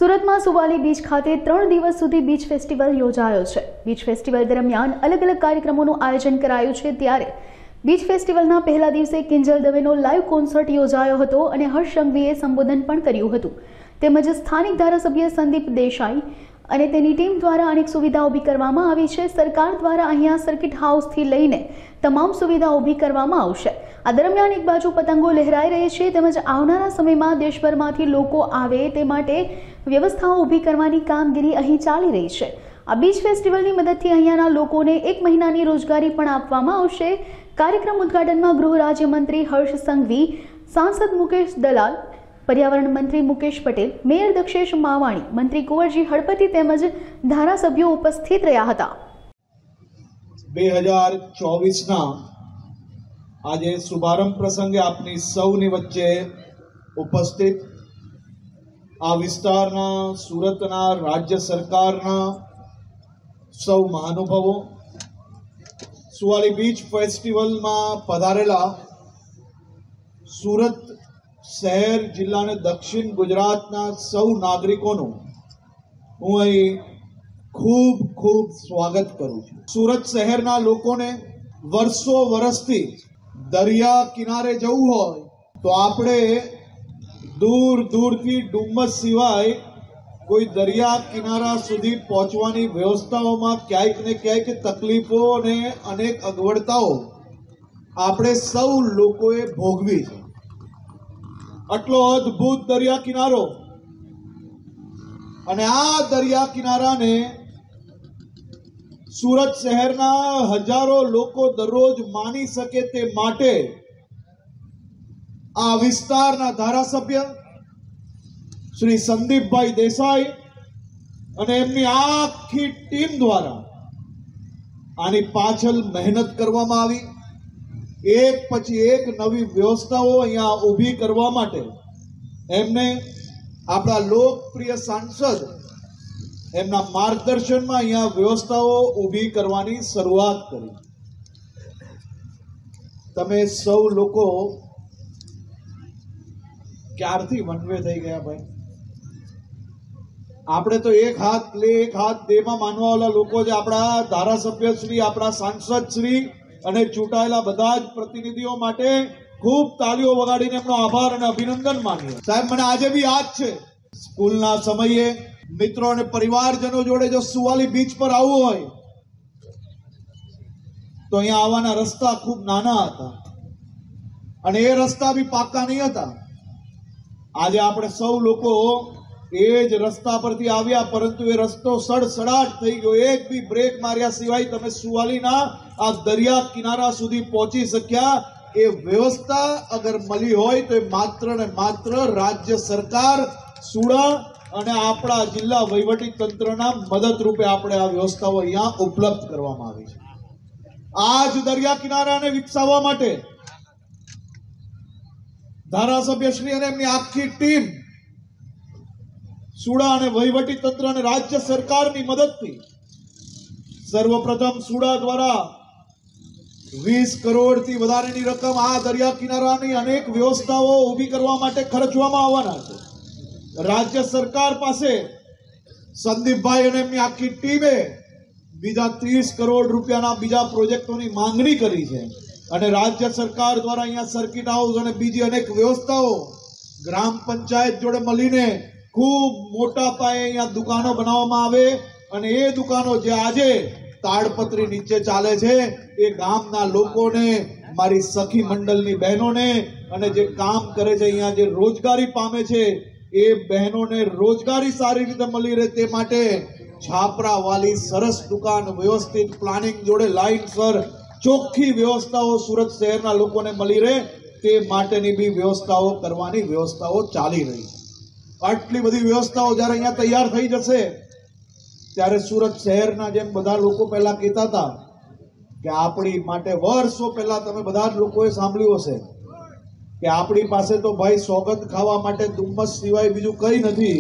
સુરત માં સુવાલી બીચ ખાતે 3 દિવસ સુધી બીચ ફેસ્ટિવલ યોજાયો છે। બીચ ફેસ્ટિવલ દરમિયાન અલગ અલગ કાર્યક્રમોનું આયોજન કરાયું છે। ત્યારે બીચ ફેસ્ટિવલના પહેલા દિવસે કિંજલ દવેનો લાઈવ કોન્સર્ટ યોજાયો હતો અને હર્ષ સંઘવીએ સંબોધન પણ કર્યું હતું। તેમજ સ્થાનિક ધારાસભ્ય સંદીપ દેસાઈ અને તેની ટીમ દ્વારા અનેક સુવિધાઓ ઊભી કરવામાં આવી છે। સરકાર દ્વારા અહીંયા સર્કિટ હાઉસથી લઈને તમામ સુવિધાઓ ઊભી કરવામાં આવશે। આ દરમિયાન એક બાજુ પતંગો લહેરાઈ રહી છે તેમજ આવનારા સમયમાં દેશભરમાંથી લોકો આવે તે માટે વ્યવસ્થાઓ ઊભી કરવાની કામગીરી અહીં ચાલી રહી છે। આ બીચ ફેસ્ટિવલની મદદથી અહીંયાના લોકોને 1 મહિનાની રોજગારી પણ આપવામાં આવશે। કાર્યક્રમ ઉદ્ઘાટનમાં ગૃહ રાજ્યમંત્રી હર્ષ સંઘવી, સાંસદ મુકેશ દલાલ, पर्यावरण मंत्री मुकेश पटेल, मेयर दक्षेश मावाणी, मंत्री कुंवरजी हड़पति तेमज धारासभ्यो उपस्थित रह्या हता। 2024 ना आज शुभारंभ प्रसंगे आपनी सौनी वच्चे उपस्थित आ विस्तारना सूरतना राज्य सरकारना सौ महानुभावो सुवाली बीच फेस्टिवल में पधारेला सूरत शहर जिला ने दक्षिण गुजरातना सौ नागरिकों हूँ अहीं खूब खूब स्वागत करूँ छूं। सूरत शहरना लोकोने वर्षो वर्षथी दरिया किनारे जवुं होय तो आपणे दूर दूर थी डुम्मस सिवाय कोई दरिया किनारा सुधी पहोंचवानी व्यवस्थाओं क्यांक ने क्यांक तकलीफों ने अनेक अगवड़ताओ आपणे सौ लोकोए भोगवी छे। आटलो अद्भुत दरिया किनारो अने आ दरिया किनारा ने सूरत शहरना हजारों लोको दररोज मानी सके ते माटे आ विस्तारना धारासभ्य श्री संदीप भाई देसाई अने एमनी आखी टीम द्वारा आनी पाछळ मेहनत करवामां आवी। एक पछी एक नवी व्यवस्थाओ अहींया ऊभी करवा माटे एमने आपणा लोकप्रिय सांसद एमना मार्गदर्शन में अहींया व्यवस्थाओ ऊभी करवानी शरूआत करी। तमे सौ लोको क्यारथी वनवे थई गया भाई? आपणे तो एक हाथ ले एक हाथ दे में मानवावाळा लोको जे आपणा धारासभ्य श्री आपणा सांसद श्री અને ચૂંટાયેલા બધા જ પ્રતિનિધિઓ માટે ખૂબ તાળીઓ વગાડીને એમનો આભાર અને અભિનંદન માનીએ। સાહેબ, મને આજે બી યાદ છે સ્કૂલના સમયે મિત્રો અને પરિવારજનો જોડે જો સુવાલી બીચ પર આવવું હોય તો અહીંયા આવવાના રસ્તા ખૂબ નાના હતા અને એ રસ્તા બી પાકા નહીં હતા। આજે આપણે સૌ લોકો એ જ રસ્તા પરથી આવ્યા પરંતુ એ રસ્તો સડસડાટ થઈ ગયો। એક બી બ્રેક માર્યા સિવાય તમે સુવાલીના आ दरिया किनारा सुधी पहुंची सक्या ए व्यवस्था अगर मली होय तो मात्र ने मात्र राज्य सरकार सुड़ा अने आपड़ा जिल्ला वहीवटी तंत्रना मदद रूपे आपणे आ व्यवस्थाओ अहींया उपलब्ध करवामां आवी छे। आज दरिया किनाराने विकसाववा माटे धारासभ्यश्री अने एमनी आखी टीम सुड़ा अने वहीवटी तंत्र अने राज्य सरकारनी मददथी सर्वप्रथम सुड़ा द्वारा 20 करोड़ थी वधारेनी रकम आ दरिया किनारानी अनेक व्यवस्थाओ ऊभी करवा माटे खर्चवामां आववाना छे। राज्य सरकार पासे संदीप भाई अने एमनी आखी टीमे बीजा 30 करोड़ रूपियाना बीजा प्रोजेक्टोनी मांगणी करी छे अने राज्य सरकार द्वारा अहींया सर्किट हाउस अने बीजी अनेक व्यवस्थाओ ग्राम पंचायत जोड़े मळीने खूब मोटा पाये अहींया दुकानो बनाववामां आवे अने ए दुकानो जे आजे ताड़पत्री नीचे चाले छे ए गामना लोकोने मारी सखी मंडलनी बहनोने अने जे काम करे छे अहींया जे रोजगारी पामे छे ए बहनोने रोजगारी सारी रीते मळी रहे ते माटे छापरा वाली सरस दुकान व्यवस्थित प्लानिंग जोड़े लाइनसर चोख्खी व्यवस्थाओ सूरत शहरना लोकोने मळी रहे ते माटेनी बी व्यवस्थाओ करवानी व्यवस्थाओ चाली रही। आटली बधी व्यवस्थाओ ज्यारे अहींया तैयार थई जशे त्यारे सूरत शहरना जेम बधा लोको पहला कहेता था कि आपणी माटे वर्षो पहला तमे बधा ज लोकोए सांभळ्युं हशे कि आपणी पासे तो भाई सोगंद खावा माटे डुम्मस सिवाय बीजुं कई नथी।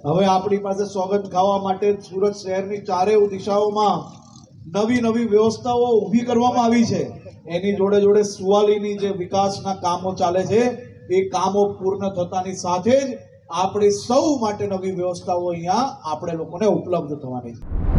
हवे आपणी पासे सोगंद खावा माटे सूरत शहरनी चारे दिशाओमां नवी नवी व्यवस्थाओ ऊभी करवामां आवी छे। एनी जोड़े जोड़े सुवालीनी जे विकासना कामो चाले छे ए कामो पूर्ण थतानी साथे ज આપણી સૌ માટે નવી વ્યવસ્થાઓ અહીંયા આપણે લોકોને ઉપલબ્ધ થવાની છે.